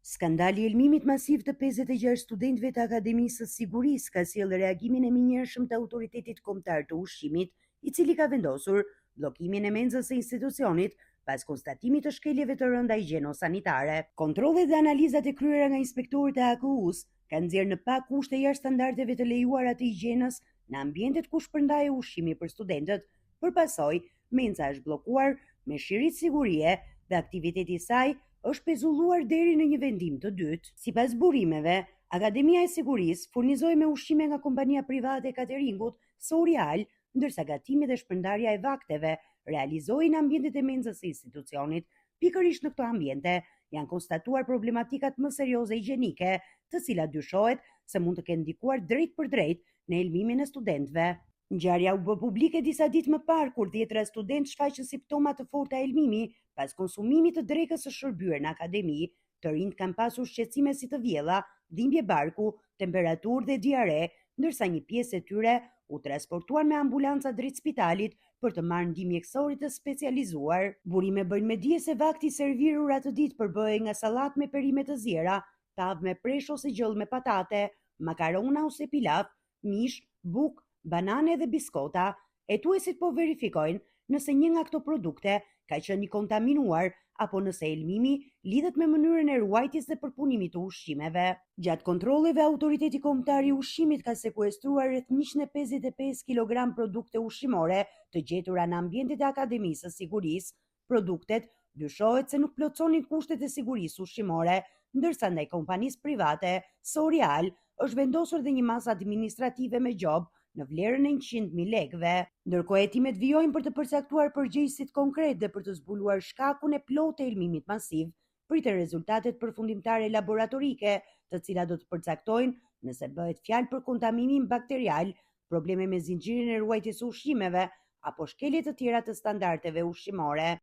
Skandali i elmimit masiv të 56 studentëve të Akademisë së Sigurisë ka sjellë reagimin e menjëhershëm të Autoritetit Kombëtar të Ushqimit, i cili ka vendosur bllokimin e menxës së institucionit pas konstatimit të shkeljeve të rënda higjieno-sanitare. Kontrollet dhe analizat e kryera nga inspektorët e AKU-s kanë nxjerrë në pa kushte jashtë standardeve të lejuara të higjienës në ambientet ku shpërndahet ushqimi për studentët. Për pasojë, menca është bllokuar me shiritë sigurie dhe aktiviteti i saj është pezulluar deri në një vendim të dytë. Sipas burimeve, Akademia e Sigurisë furnizoi me ushqime nga kompania private e cateringut Sorial, ndërsa gatimi dhe shpërndarja e vakteve realizohej në ambientet e menxës së institucionit. Pikërisht në këto ambiente janë konstatuar problematikat më serioze higjienike, të cilat dyshohet se mund të kenë ndikuar drejt për drejt në elmimin e studentëve. Ngjarja u bë publike disa ditë më parë kur 10 studentë shfaqën simptoma të forta elmimi pas konsumimit të drekës së shërbyer në akademi. Të rinjt kanë pasur shqetësime si të vjella, dhimbje barku, temperaturë dhe diare, ndërsa një pjesë e tyre u transportuar me ambulanca drejt spitalit për të marrë ndihmë mjekësore të specializuar. Burime bëjnë me dije se vakti i servirur atë ditë përbëhej nga sallatë me perime të ziera, tavë me presh ose gjell me patate, makarona ose pilaf, mish, bukë, banane dhe biskota. Hetuesit po verifikojnë nëse një nga këto produkte ka qenë i kontaminuar apo nëse elmimi lidhet me mënyrën e ruajtjes dhe përpunimit të ushqimeve. Gjatë kontrolleve, Autoriteti Kombëtar i Ushqimit ka sekuestruar rreth 155 kg produkte ushqimore të gjetura në ambientet e Akademisë së Sigurisë. Produktet dyshohet se nuk plotësonin kushtet e sigurisë ushqimore, ndërsa ndaj kompanisë private Sorial është vendosur dhe një masë administrative me gjobë në vlerën e 100.000 lekëve. Ndërkohë hetimet vijojnë për të përcaktuar përgjegjësit konkret dhe për të zbuluar shkakun e plotë të elmimit masiv. Pritet rezultatet përfundimtare laboratorike, të cilat do të përcaktojnë nëse bëhet fjalë për kontaminim bakterial, probleme me zinxhirin e ruajtjes së ushqimeve apo shkelje të tjera të standardeve ushqimore.